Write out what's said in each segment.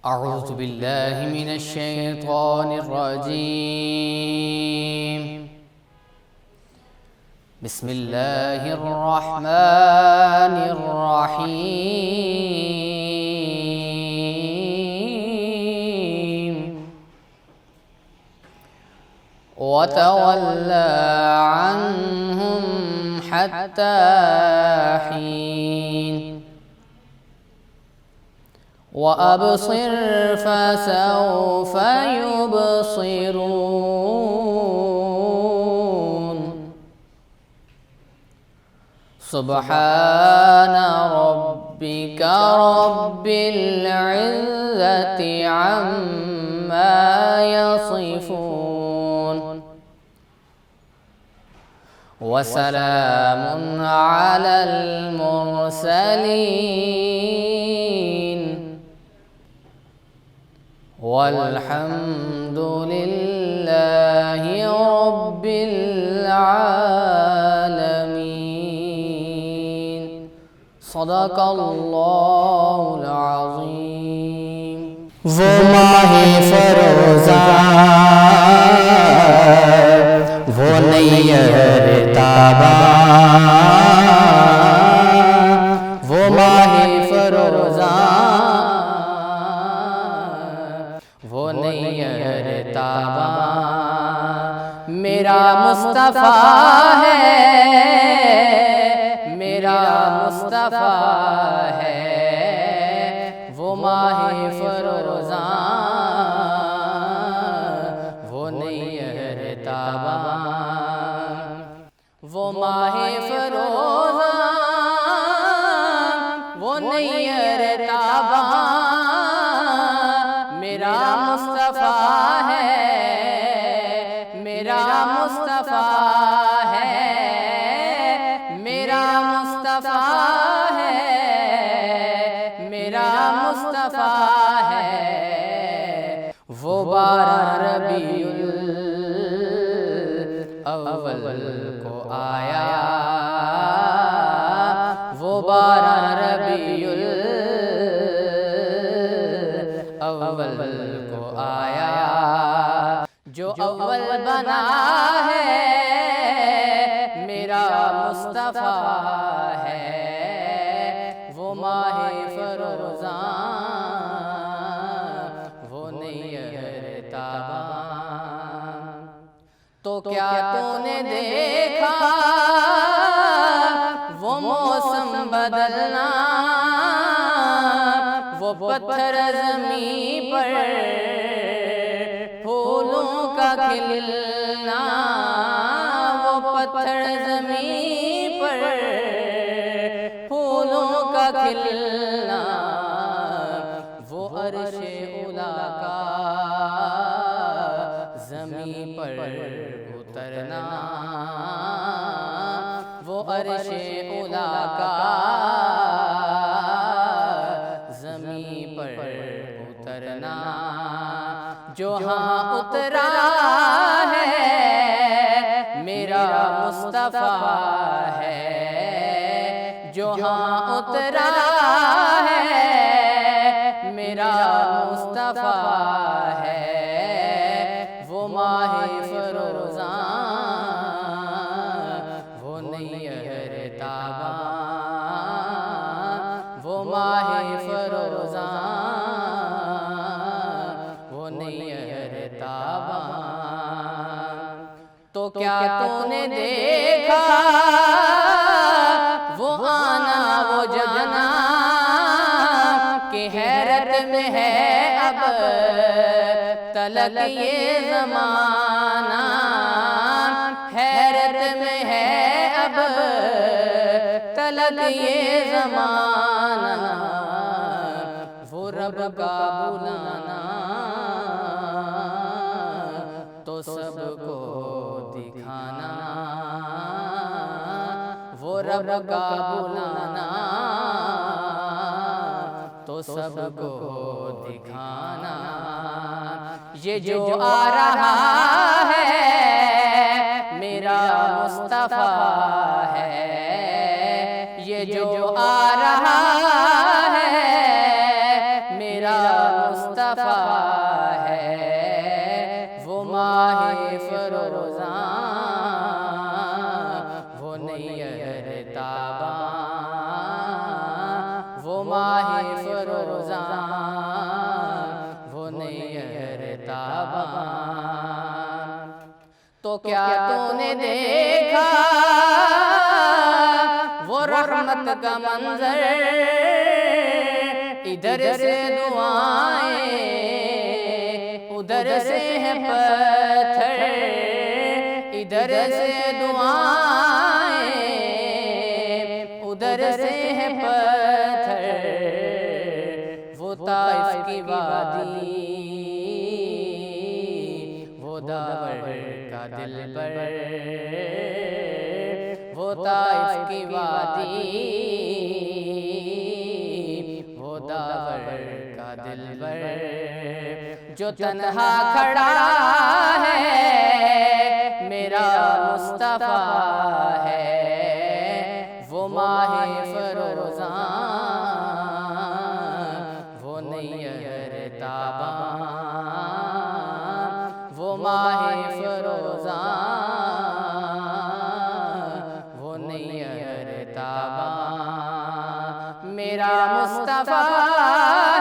أعوذ بالله من الشيطان الرجيم. بسم الله الرحمن الرحيم. وتولى عنهم حتى حين وأبصر فسوف يبصرون. سبحان ربك رب العزة عما يصفون وسلام على المرسلين والحمد لله رب العالمين. صدق الله العظيم. وہ ماہ فروزان وہ نیر تابان، وہ ماہ فروزان وہ نیر تابان، میرا مصطفیٰ ہے، میرا مصطفیٰ ہے، وہ ماہ فروزان وہ نیر تابان، وہ ماہ فروزان وہ نیر تابان، میرا مصطفیٰ ہے، میرا مصطفیٰ ہے، میرا مصطفیٰ ہے، میرا مصطفیٰ ہے، وہ 12 ربیع الاول کو آیا، وہ 12 ربیع الاول کو آیا، جو اول بنا ہے میرا مصطفیٰ ہے، وہ ماہ فروزان وہ نیر تابان۔ تو کیا تو نے دیکھا وہ موسم بدلنا، وہ پتھر زمین پر پھولوں کا کھلنا، وہ پتھر زمین پر پھولوں کا کھلنا، وہ عرش اولیٰ کا زمین پر اترنا، وہ عرش اولیٰ کا زمین پر اترنا، جو ہاں اترا ہے میرا مصطفیٰ ہے، جو ہاں اترا ہے میرا مصطفیٰ ہے، وہ ماہ فروزان وہ نیر تابان، وہ ماہ فروزان وہ نیر تابان۔ تو کیا تو نے دیکھا وہ آنا وہ جانا، کہ حیرت میں ہے اب تلک یہ زمانہ، حیرت میں ہے اب تلک یہ زمانہ، وہ رب کا بلانا تو سب کو دکھانا، وہ رب کا بلانا تو سب کو دکھانا، یہ جو آ رہا ہے میرا مصطفیٰ ہے، یہ جو آ رہا ہے میرا مصطفیٰ مصطفیٰ ہے وہ ماہ فروزاں، وہ نیّر تاباں، وہ ماہ فروزاں، وہ نیّر تاباں۔ تو کیا تو نے دیکھا وہ رحمت کا منظر، ادھر سے دعائیں ادھر سے ہے پتھر، ادھر سے دعائیں ادھر سے ہے پتھر، وہ طائف کی وادی وہ داور کا دل پر، وہ طائف کی وادی وہ داور کا دل پر، جو تنہا کھڑا ہے میرا مصطفیٰ ہے وہ ماہ فروزاں، وہ نیّر تاباں، وہ ماہ فروزاں، وہ نیّر تاباں۔ میرا مصطفیٰ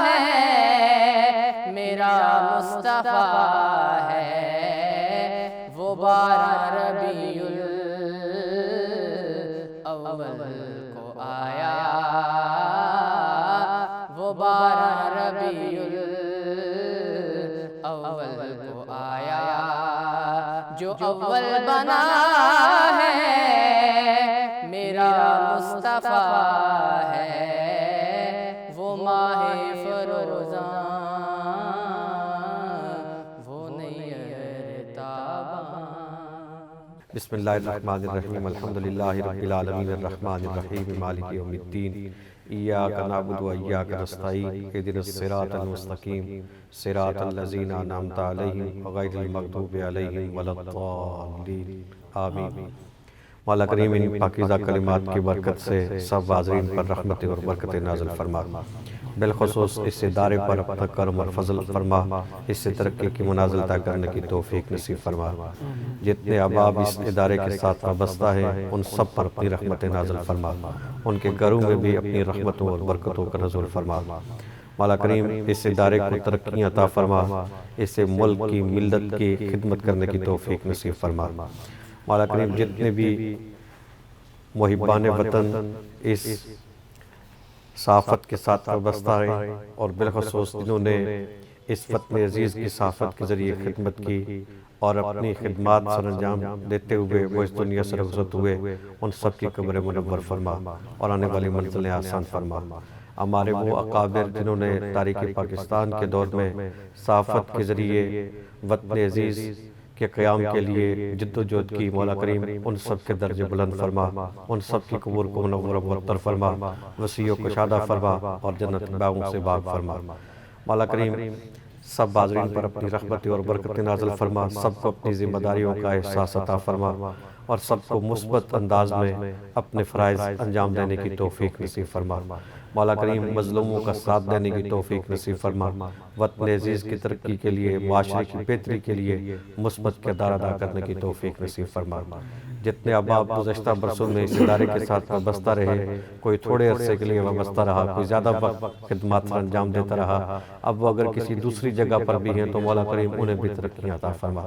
ہے میرا مصطفیٰ ہے وہ 12 ربیع الاول کو آیا، وہ 12 ربیع الاول کو آیا، جو اول بنا ہے میرا مصطفیٰ ہے وہ ماہ فروزاں، وہ نیّر تاباں۔ بسم اللہ الرحمن الرحیم، الحمدللہ رب العالمین الرحمن الرحیم مالک یوم الدین، ایاک نعبد و ایاک نستعین، اہدنا الصراط المستقیم صراط الذین انعمت علیہم غیر المغضوب علیہم ولا الضالین، آمین۔ مولا کریم ان پاکیزہ کلمات کی برکت سے سب حاضرین پر رحمت اور برکت نازل فرما، بالخصوص اس ادارے پر اپنا کرم اور فضل فرما، اس سے ترقی کی منازل طے کرنے کی توفیق نصیب فرما، جتنے احباب اس ادارے کے ساتھ وابستہ ہیں ان سب پر اپنی رحمت نازل فرما، ان کے گھروں میں بھی اپنی رحمتوں اور برکتوں کا نزول فرما۔ مولا کریم اس ادارے کو ترقی عطا فرما، اس سے ملک کی ملت کی خدمت کرنے کی توفیق نصیب فرما۔ مولا کریم جتنے بھی محبان وطن اس صحافت کے ساتھ وابستہ ہیں اور بالخصوص جنہوں نے اس وطن عزیز کی صحافت کے ذریعے خدمت کی اور اپنی خدمات سر انجام دیتے ہوئے وہ اس دنیا سے رخصت ہوئے، ان سب کی قبر منور فرما اور آنے والی منزلیں آسان فرما۔ ہمارے وہ اکابر جنہوں نے تاریخ پاکستان کے دور میں صحافت کے ذریعے وطن عزیز کے قیام کے لیے جد و جہد کی، مولا کریم ان سب کے درجے بلند فرما، ان سب کی قبور کو منور و معطر فرما، وسیع و کشادہ فرما اور جنت باغوں سے باغ فرما۔ مولا کریم سب حاضرین پر اپنی رحمت اور برکت نازل فرما، سب کو اپنی ذمہ داریوں کا احساس عطا فرما اور سب کو مثبت انداز میں اپنے فرائض انجام دینے کی توفیق نصیب فرما۔ مولا کریم مظلوموں کا ساتھ دینے کی توفیق نصیب فرما، وطن عزیز کی ترقی کے لیے، معاشرے کی بہتری کے لیے مثبت کردار ادا کرنے کی توفیق نصیب فرما۔ جتنے احباب گزشتہ برسوں میں اس ادارے کے ساتھ وابستہ رہے، کوئی تھوڑے عرصے کے لیے وابستہ رہا، کوئی زیادہ وقت خدمات سر انجام دیتا رہا، اب وہ اگر کسی دوسری جگہ پر بھی ہیں تو مولا کریم انہیں بھی ترقی عطا فرما،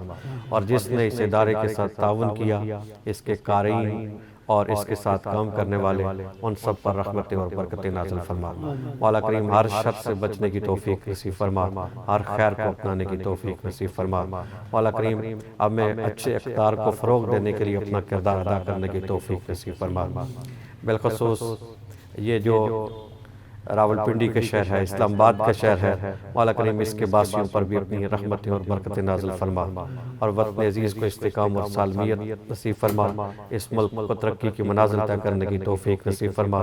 اور جس نے اس ادارے کے ساتھ تعاون کیا، اس کے قارئین اور اس کے ساتھ کام کرنے والے، ان سب پر رحمت اور برکت نازل فرما۔ مولا کریم ہر شر سے بچنے کی توفیق نصیب فرما، ہر خیر کو اپنانے کی توفیق نصیب فرما۔ مولا کریم ہمیں اچھے اقدار کو فروغ دینے کے لیے اپنا کردار ادا کرنے کی توفیق نصیب فرما۔ بالخصوص یہ جو راولپنڈی کا شہر ہے، اسلام آباد کا شہر ہے، مولا کریم اس کے باسیوں پر بھی اپنی رحمت اور برکت نازل فرما اور وطن عزیز کو استحکام اور سالمیت نصیب فرما، اس ملک کو ترقی کی منازل طے کرنے کی توفیق نصیب فرما۔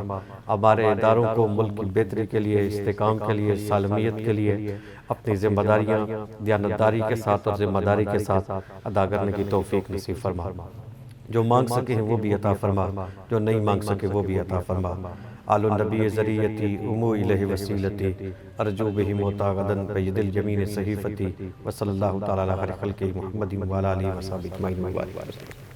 ہمارے اداروں کو ملک کی بہتری کے لیے، استحکام کے لیے، سالمیت کے لیے اپنی ذمہ داریاں دیانتداری کے ساتھ اور ذمہ داری کے ساتھ ادا کرنے کی توفیق نصیب فرما۔ جو مانگ سکے ہیں وہ بھی عطا فرما، جو نہیں مانگ سکے وہ بھی عطا فرما۔ آل النبی ذریتی امو الیہ وسیلتی ارجو بہم موتا غدن بید الجمین صحیفتی وصلی اللہ تعالی علی خیر خلقہ محمد وعلی آلہ وصحبہ اجمعین وبارک وسلم.